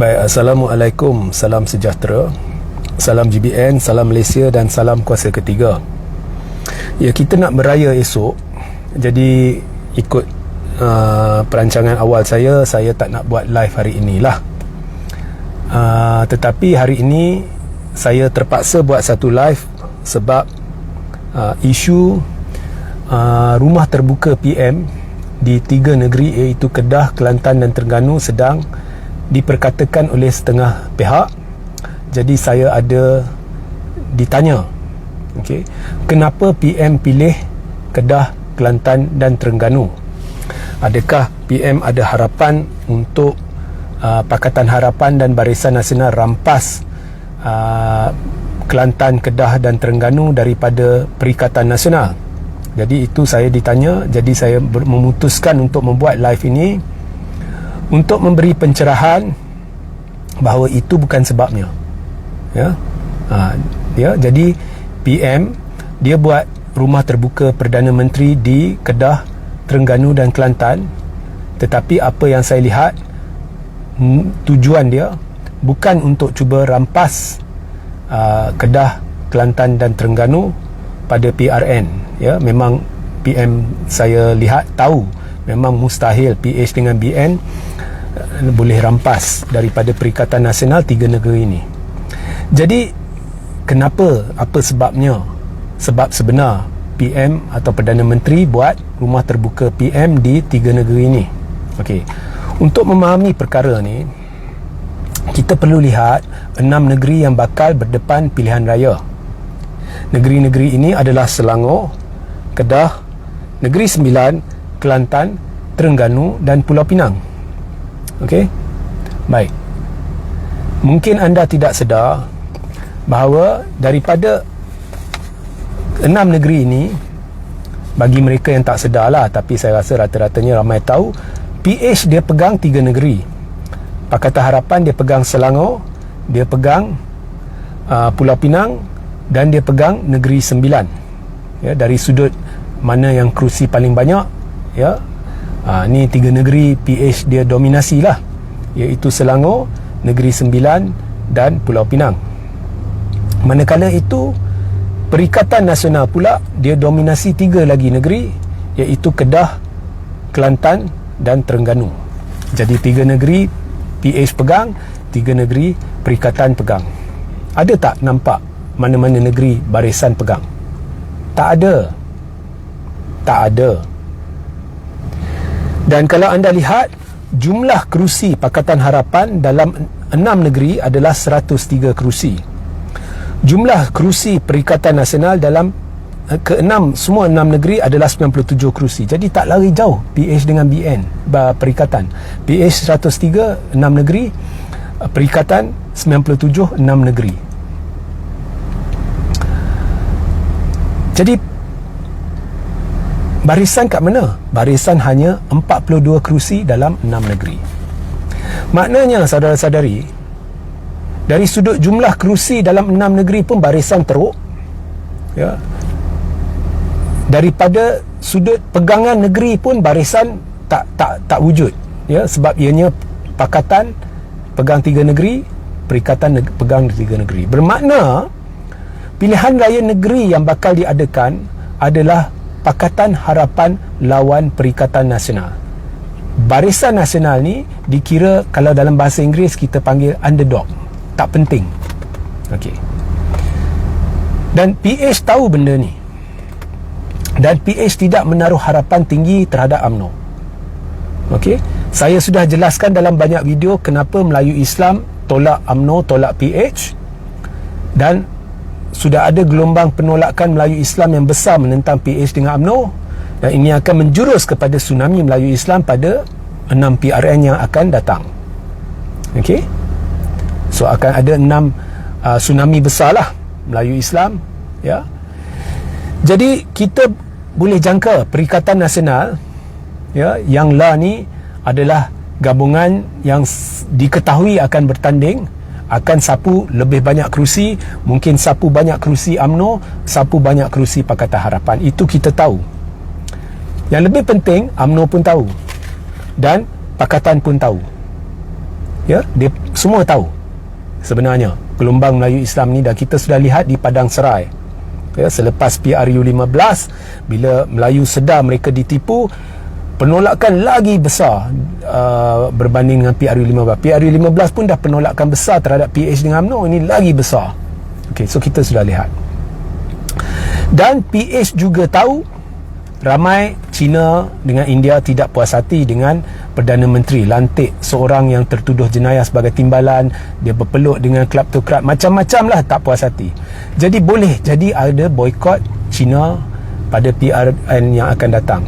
Baik, Assalamualaikum, salam sejahtera, salam GBN, salam Malaysia dan salam kuasa ketiga. Ya, kita nak beraya esok, jadi ikut perancangan awal saya tak nak buat live hari inilah. Tetapi hari ini saya terpaksa buat satu live sebab isu rumah terbuka PM di 3 negeri iaitu Kedah, Kelantan dan Terengganu sedang diperkatakan oleh setengah pihak. Jadi saya ada ditanya, kenapa PM pilih Kedah, Kelantan dan Terengganu? Adakah PM ada harapan untuk Pakatan Harapan dan Barisan Nasional rampas Kelantan, Kedah dan Terengganu daripada Perikatan Nasional? Jadi itu saya ditanya. Jadi saya memutuskan untuk membuat live ini untuk memberi pencerahan bahawa itu bukan sebabnya. Jadi PM dia buat rumah terbuka Perdana Menteri di Kedah, Terengganu dan Kelantan, tetapi apa yang saya lihat tujuan dia bukan untuk cuba rampas Kedah, Kelantan dan Terengganu pada PRN. Memang PM saya lihat tahu memang mustahil PH dengan BN boleh rampas daripada Perikatan Nasional 3 negeri ini. Jadi kenapa, apa sebabnya? Sebab sebenar PM atau Perdana Menteri buat rumah terbuka PM di 3 negeri ini. Untuk memahami perkara ni, kita perlu lihat 6 negeri yang bakal berdepan pilihan raya. Negeri-negeri ini adalah Selangor, Kedah, Negeri Sembilan, Kelantan, Terengganu dan Pulau Pinang. Baik. Mungkin anda tidak sedar bahawa daripada 6 negeri ini, bagi mereka yang tak sedarlah, tapi saya rasa rata-ratanya ramai tahu, PH dia pegang 3 negeri. Pakatan Harapan dia pegang Selangor, dia pegang Pulau Pinang dan dia pegang Negeri Sembilan. Dari sudut mana yang kerusi paling banyak, ni 3 negeri PH dia dominasi lah, iaitu Selangor, Negeri Sembilan dan Pulau Pinang. Manakala itu Perikatan Nasional pula dia dominasi 3 lagi negeri, iaitu Kedah, Kelantan dan Terengganu. Jadi 3 negeri PH pegang, 3 negeri Perikatan pegang. Ada tak nampak mana-mana negeri barisan pegang? Tak ada. Dan kalau anda lihat jumlah kerusi Pakatan Harapan dalam 6 negeri adalah 103 kerusi. Jumlah kerusi Perikatan Nasional dalam semua 6 negeri adalah 97 kerusi. Jadi tak lari jauh PH dengan BN Perikatan. PH 103 6 negeri, Perikatan 97 6 negeri. Jadi barisan kat mana? Barisan hanya 42 kerusi dalam 6 negeri. Maknanya saudara-saudari, dari sudut jumlah kerusi dalam 6 negeri pun barisan teruk. Daripada sudut pegangan negeri pun barisan tak wujud. Sebab ianya Pakatan pegang 3 negeri, Perikatan pegang 3 negeri. Bermakna pilihan raya negeri yang bakal diadakan adalah Pakatan Harapan lawan Perikatan Nasional. Barisan Nasional ni dikira, kalau dalam bahasa Inggeris kita panggil underdog, tak penting. Dan PH tahu benda ni, dan PH tidak menaruh harapan tinggi terhadap UMNO. Saya sudah jelaskan dalam banyak video kenapa Melayu Islam tolak UMNO, tolak PH, dan sudah ada gelombang penolakan Melayu Islam yang besar menentang PH dengan UMNO, dan ini akan menjurus kepada tsunami Melayu Islam pada 6 PRN yang akan datang. So akan ada 6 tsunami besar lah Melayu Islam. Jadi kita boleh jangka Perikatan Nasional, yang lah ni adalah gabungan yang diketahui akan bertanding, akan sapu lebih banyak kerusi, mungkin sapu banyak kerusi UMNO, sapu banyak kerusi Pakatan Harapan. Itu kita tahu. Yang lebih penting, UMNO pun tahu dan Pakatan pun tahu. Ya, dia semua tahu sebenarnya gelombang Melayu Islam ni, dan kita sudah lihat di Padang Serai. Ya, selepas PRU15, bila Melayu sedar mereka ditipu, penolakan lagi besar berbanding dengan PRU15. PRU15 pun dah penolakan besar terhadap PH dengan UMNO, ini lagi besar. Okey, so kita sudah lihat. Dan PH juga tahu ramai China dengan India tidak puas hati dengan Perdana Menteri lantik seorang yang tertuduh jenayah sebagai timbalan. Dia berpeluk dengan kleptokrat, macam-macam lah tak puas hati. Jadi boleh jadi ada boikot China pada PRN yang akan datang.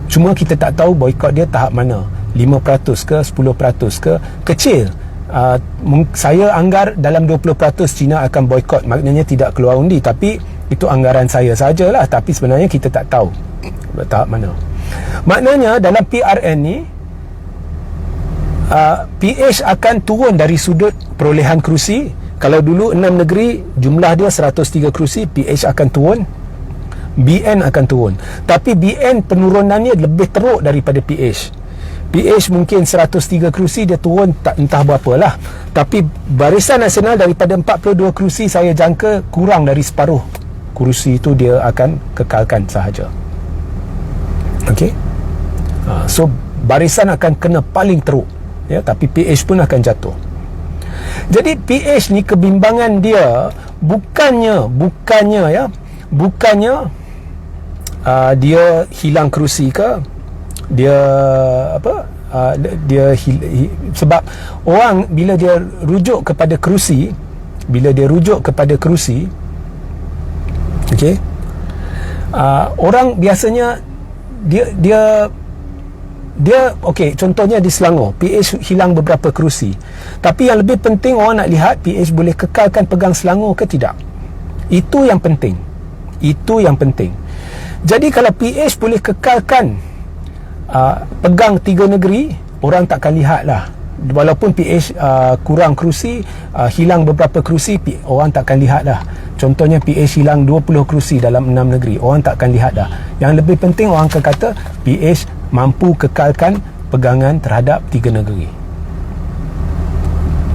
Cuma kita tak tahu boikot dia tahap mana, 5% ke 10% ke. Kecil. Saya anggar dalam 20% China akan boikot, maknanya tidak keluar undi. Tapi itu anggaran saya sajalah, tapi sebenarnya kita tak tahu tahap mana. Maknanya dalam PRN ni PH akan turun dari sudut perolehan kerusi. Kalau dulu 6 negeri jumlah dia 103 kerusi, PH akan turun, BN akan turun. Tapi BN penurunannya lebih teruk daripada PH. PH mungkin 103 kerusi, dia turun tak entah berapa lah. Tapi Barisan Nasional daripada 42 kerusi, saya jangka kurang dari separuh kerusi itu dia akan kekalkan sahaja. Okey. So barisan akan kena paling teruk, ya, tapi PH pun akan jatuh. Jadi PH ni kebimbangan dia bukannya dia hilang kerusi ke, dia sebab orang bila dia rujuk kepada kerusi, okey, orang biasanya dia okey, contohnya di Selangor PH hilang beberapa kerusi, tapi yang lebih penting orang nak lihat PH boleh kekalkan pegang Selangor ke tidak. Itu yang penting. Jadi kalau PH boleh kekalkan pegang 3 negeri, orang takkan lihat lah. Walaupun PH kurang kerusi, hilang beberapa kerusi, orang takkan lihat lah. Contohnya PH hilang 20 kerusi dalam 6 negeri, orang takkan lihat dah. Yang lebih penting orang akan kata PH mampu kekalkan pegangan terhadap 3 negeri.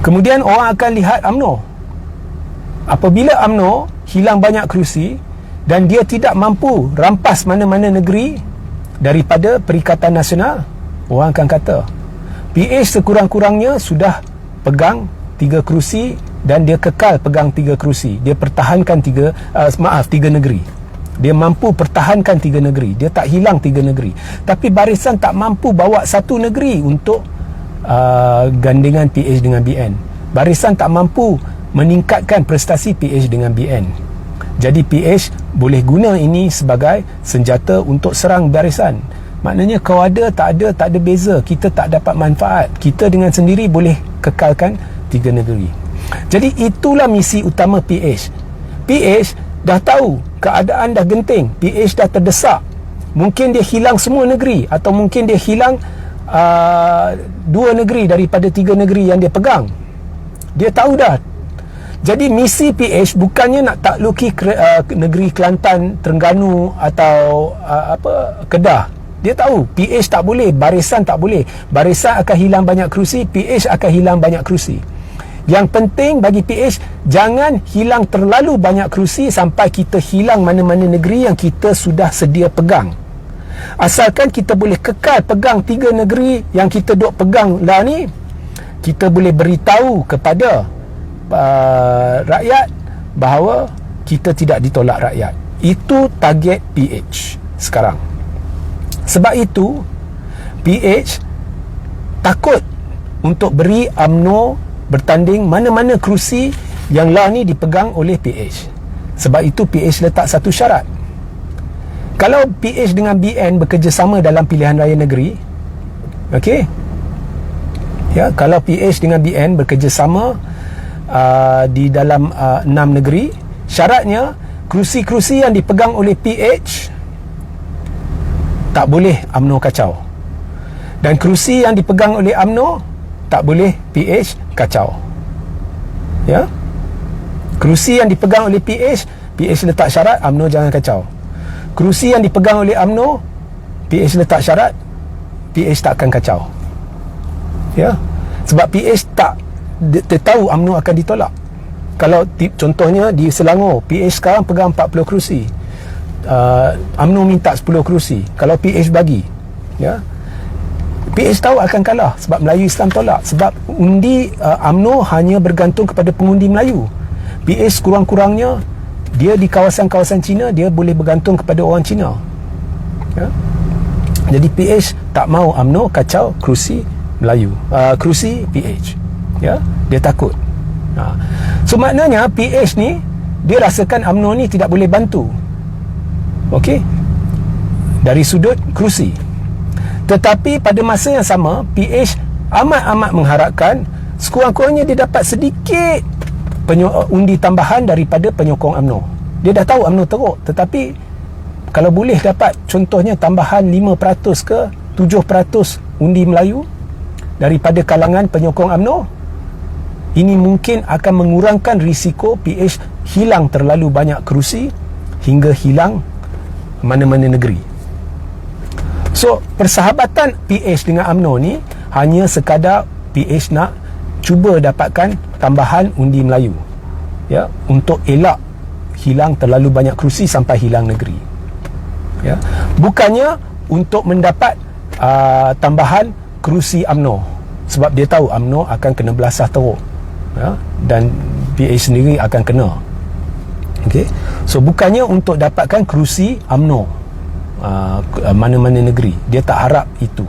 Kemudian orang akan lihat UMNO. Apabila UMNO hilang banyak kerusi dan dia tidak mampu rampas mana-mana negeri daripada Perikatan Nasional, orang akan kata PH sekurang-kurangnya sudah pegang 3 kerusi dan dia kekal pegang 3 kerusi. Dia pertahankan 3 negeri. Dia mampu pertahankan 3 negeri. Dia tak hilang 3 negeri. Tapi barisan tak mampu bawa 1 negeri untuk gandengan PH dengan BN. Barisan tak mampu meningkatkan prestasi PH dengan BN. Jadi PH boleh guna ini sebagai senjata untuk serang barisan. Maknanya kau ada, tak ada beza. Kita tak dapat manfaat. Kita dengan sendiri boleh kekalkan 3 negeri. Jadi itulah misi utama PH. PH dah tahu keadaan dah genting, PH dah terdesak. Mungkin dia hilang semua negeri, atau mungkin dia hilang 2 negeri daripada 3 negeri yang dia pegang. Dia tahu dah. Jadi misi PH bukannya nak takluki negeri Kelantan, Terengganu atau Kedah. Dia tahu PH tak boleh, barisan tak boleh. Barisan akan hilang banyak kerusi, PH akan hilang banyak kerusi. Yang penting bagi PH, jangan hilang terlalu banyak kerusi sampai kita hilang mana-mana negeri yang kita sudah sedia pegang. Asalkan kita boleh kekal pegang 3 negeri yang kita duk pegang lah ni, kita boleh beritahu kepada rakyat bahawa kita tidak ditolak rakyat. Itu target PH sekarang. Sebab itu PH takut untuk beri UMNO bertanding mana-mana kerusi yang lah ni dipegang oleh PH. Sebab itu PH letak satu syarat. Kalau PH dengan BN bekerjasama dalam pilihan raya negeri, okey, ya, kalau PH dengan BN bekerjasama di dalam 6 negeri, syaratnya kerusi-kerusi yang dipegang oleh PH tak boleh UMNO kacau, dan kerusi yang dipegang oleh UMNO tak boleh PH kacau. Ya, kerusi yang dipegang oleh PH letak syarat UMNO jangan kacau. Kerusi yang dipegang oleh UMNO, PH letak syarat PH takkan kacau. Ya, Sebab PH tak tahu UMNO akan ditolak. Kalau contohnya di Selangor, PH sekarang pegang 40 kerusi, UMNO minta 10 kerusi, kalau PH bagi, ya, PH tahu akan kalah sebab Melayu Islam tolak. Sebab undi UMNO hanya bergantung kepada pengundi Melayu. PH kurang-kurangnya dia di kawasan-kawasan Cina, dia boleh bergantung kepada orang Cina, ya? Jadi PH tak mau UMNO kacau kerusi Melayu, kerusi PH, ya? Dia takut. So maknanya PH ni dia rasakan UMNO ni tidak boleh bantu, okey, dari sudut kerusi. Tetapi pada masa yang sama, PH amat-amat mengharapkan sekurang-kurangnya dia dapat sedikit undi tambahan daripada penyokong UMNO. Dia dah tahu UMNO teruk, tetapi kalau boleh dapat contohnya tambahan 5% ke 7% undi Melayu daripada kalangan penyokong UMNO, ini mungkin akan mengurangkan risiko PH hilang terlalu banyak kerusi hingga hilang mana-mana negeri. So persahabatan PH dengan UMNO ni hanya sekadar PH nak cuba dapatkan tambahan undi Melayu, ya, untuk elak hilang terlalu banyak kerusi sampai hilang negeri, ya, bukannya untuk mendapat tambahan kerusi UMNO, sebab dia tahu UMNO akan kena belasah teruk, ya, dan PH sendiri akan kena. Okay? So bukannya untuk dapatkan kerusi UMNO mana-mana negeri, dia tak harap itu.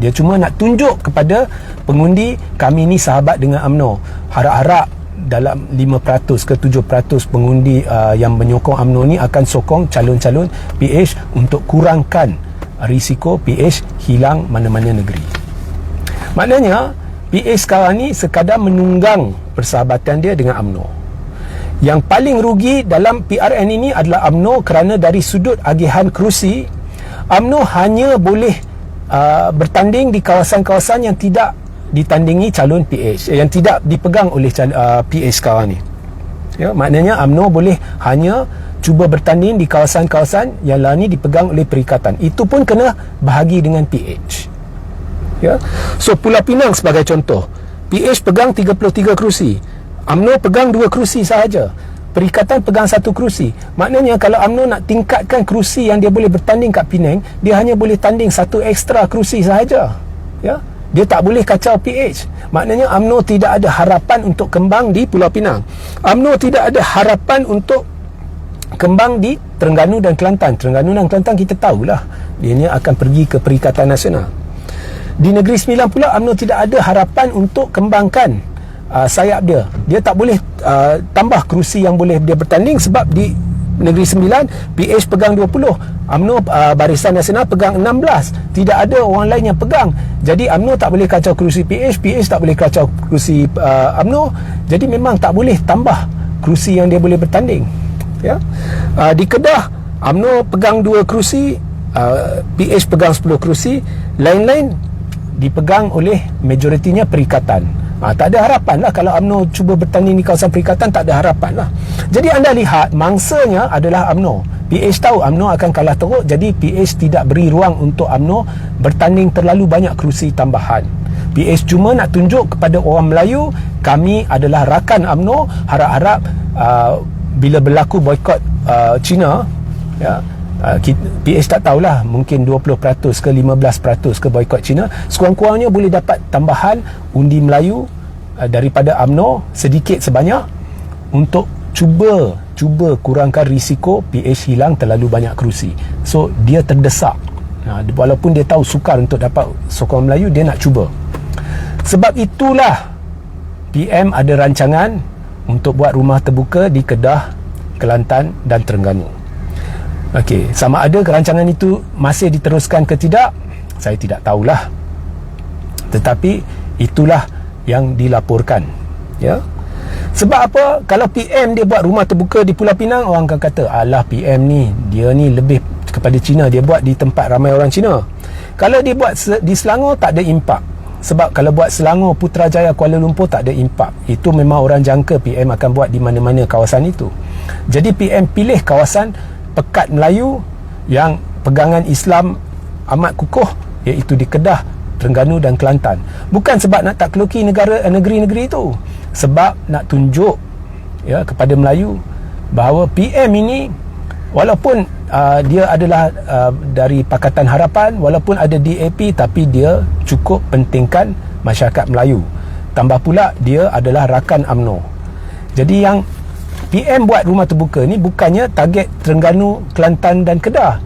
Dia cuma nak tunjuk kepada pengundi, kami ni sahabat dengan UMNO. Harap-harap dalam 5% ke 7% pengundi yang menyokong UMNO ni akan sokong calon-calon PH untuk kurangkan risiko PH hilang mana-mana negeri. Maknanya PH sekarang ni sekadar menunggang persahabatan dia dengan UMNO. Yang paling rugi dalam PRN ini adalah UMNO, kerana dari sudut agihan kerusi, UMNO hanya boleh bertanding di kawasan-kawasan yang tidak ditandingi calon PH, yang tidak dipegang oleh PH sekarang ni, ya, maknanya UMNO boleh hanya cuba bertanding di kawasan-kawasan yang lain ni dipegang oleh perikatan. Itu pun kena bahagi dengan PH, ya. So Pulau Pinang sebagai contoh, PH pegang 33 kerusi, UMNO pegang 2 kerusi sahaja, perikatan pegang 1 kerusi. Maknanya kalau UMNO nak tingkatkan kerusi yang dia boleh bertanding kat Penang, dia hanya boleh tanding 1 ekstra kerusi sahaja, ya. Dia tak boleh kacau PH. Maknanya UMNO tidak ada harapan untuk kembang di Pulau Pinang. UMNO tidak ada harapan untuk kembang di Terengganu dan Kelantan. Terengganu dan Kelantan kita tahulah, dia ni akan pergi ke Perikatan Nasional. Di Negeri Sembilan pula UMNO tidak ada harapan untuk kembangkan sayap dia. Dia tak boleh tambah kerusi yang boleh dia bertanding, sebab di Negeri Sembilan PH pegang 20, UMNO Barisan Nasional pegang 16. Tidak ada orang lain yang pegang. Jadi UMNO tak boleh kacau kerusi PH, PH tak boleh kacau kerusi UMNO. Jadi memang tak boleh tambah kerusi yang dia boleh bertanding, ya. Di Kedah UMNO pegang 2 kerusi, PH pegang 10 kerusi, lain-lain dipegang oleh majoritinya perikatan. Tak ada harapan lah kalau UMNO cuba bertanding di kawasan perikatan, tak ada harapan lah. Jadi anda lihat mangsanya adalah UMNO. PH tahu UMNO akan kalah teruk, jadi PH tidak beri ruang untuk UMNO bertanding terlalu banyak kerusi tambahan. PH cuma nak tunjuk kepada orang Melayu, kami adalah rakan UMNO. Harap-harap bila berlaku boikot China, ya, PH tak tahulah, mungkin 20% ke 15% ke boikot China, sekurang-kurangnya boleh dapat tambahan undi Melayu daripada UMNO sedikit sebanyak untuk cuba kurangkan risiko PH hilang terlalu banyak kerusi. So dia terdesak, walaupun dia tahu sukar untuk dapat sokongan Melayu, dia nak cuba. Sebab itulah PM ada rancangan untuk buat rumah terbuka di Kedah, Kelantan dan Terengganu. Okey, sama ada rancangan itu masih diteruskan ke tidak, saya tidak tahulah. Tetapi itulah yang dilaporkan, ya. Sebab apa? Kalau PM dia buat rumah terbuka di Pulau Pinang, orang akan kata, alah PM ni, dia ni lebih kepada Cina, dia buat di tempat ramai orang Cina. Kalau dia buat di Selangor, tak ada impak. Sebab kalau buat Selangor, Putrajaya, Kuala Lumpur, tak ada impak. Itu memang orang jangka PM akan buat di mana-mana kawasan itu. Jadi PM pilih kawasan Pekat Melayu yang pegangan Islam amat kukuh, iaitu di Kedah, Terengganu dan Kelantan. Bukan sebab nak takluki negeri-negeri itu, sebab nak tunjuk ya kepada Melayu bahawa PM ini walaupun dia adalah dari Pakatan Harapan, walaupun ada DAP, tapi dia cukup pentingkan masyarakat Melayu. Tambah pula dia adalah rakan UMNO. Jadi yang PM buat rumah terbuka ni bukannya target Terengganu, Kelantan dan Kedah.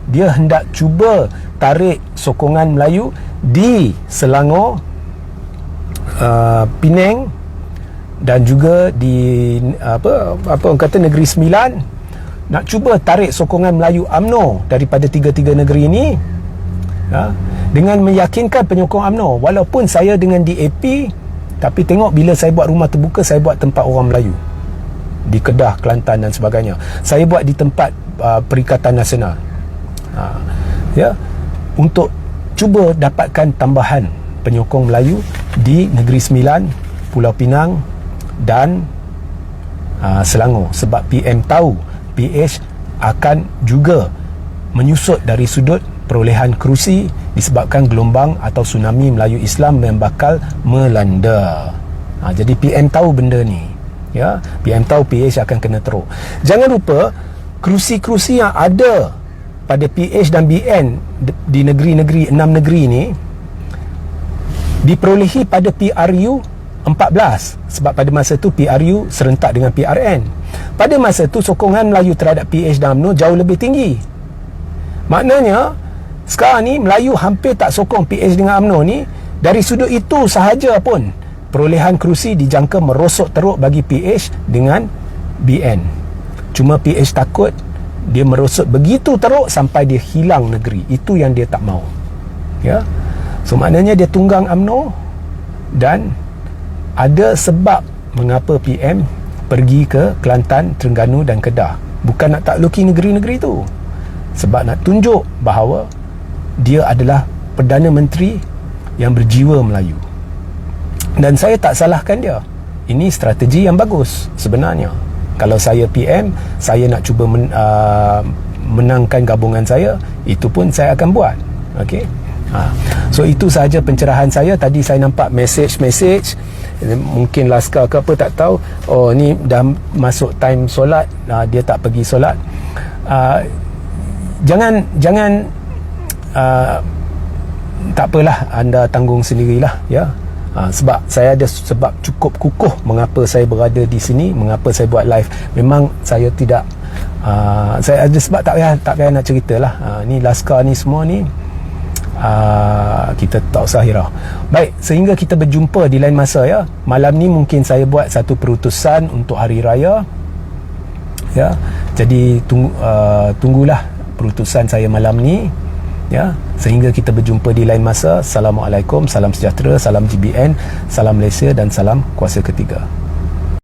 Dia hendak cuba tarik sokongan Melayu di Selangor, Penang dan juga di apa orang kata Negeri Sembilan. Nak cuba tarik sokongan Melayu UMNO daripada tiga-tiga negeri ini ya, dengan meyakinkan penyokong UMNO. Walaupun saya dengan DAP, tapi tengok bila saya buat rumah terbuka, saya buat tempat orang Melayu di Kedah, Kelantan dan sebagainya. Saya buat di tempat Perikatan Nasional ya, untuk cuba dapatkan tambahan penyokong Melayu di Negeri Sembilan, Pulau Pinang dan Selangor. Sebab PM tahu PH akan juga menyusut dari sudut perolehan kerusi disebabkan gelombang atau tsunami Melayu Islam yang bakal melanda. Jadi PM tahu benda ni ya, PM tahu PH akan kena teruk. Jangan lupa kerusi-kerusi yang ada pada PH dan BN di negeri-negeri, 6 negeri ni diperolehi pada PRU 14, sebab pada masa tu PRU serentak dengan PRN. Pada masa tu sokongan Melayu terhadap PH dan UMNO jauh lebih tinggi. Maknanya sekarang ni Melayu hampir tak sokong PH dengan UMNO ni. Dari sudut itu sahaja pun perolehan kerusi dijangka merosot teruk bagi PH dengan BN. Cuma PH takut dia merosot begitu teruk sampai dia hilang negeri. Itu yang dia tak mau ya. So maknanya dia tunggang UMNO, dan ada sebab mengapa PM pergi ke Kelantan, Terengganu dan Kedah. Bukan nak takluki negeri-negeri itu, sebab nak tunjuk bahawa dia adalah Perdana Menteri yang berjiwa Melayu. Dan saya tak salahkan dia. Ini strategi yang bagus sebenarnya. Kalau saya PM, saya nak cuba menangkan gabungan saya, itu pun saya akan buat. Okey. So itu sahaja pencerahan saya. Tadi saya nampak mesej-mesej, mungkin Laskar ke apa tak tahu, oh ni dah masuk time solat, dia tak pergi solat. Jangan tak apalah, anda tanggung sendirilah ya. Sebab saya ada sebab cukup kukuh mengapa saya berada di sini, mengapa saya buat live. Memang saya tidak saya ada sebab tak payah nak ceritalah. Ni Laskar ni semua ni kita tak usah hirau. Baik, sehingga kita berjumpa di lain masa ya. Malam ni mungkin saya buat satu perutusan untuk hari raya ya. Jadi tunggulah perutusan saya malam ni ya, sehingga kita berjumpa di lain masa. Assalamualaikum, salam sejahtera, salam GBN, salam Malaysia dan salam kuasa ketiga.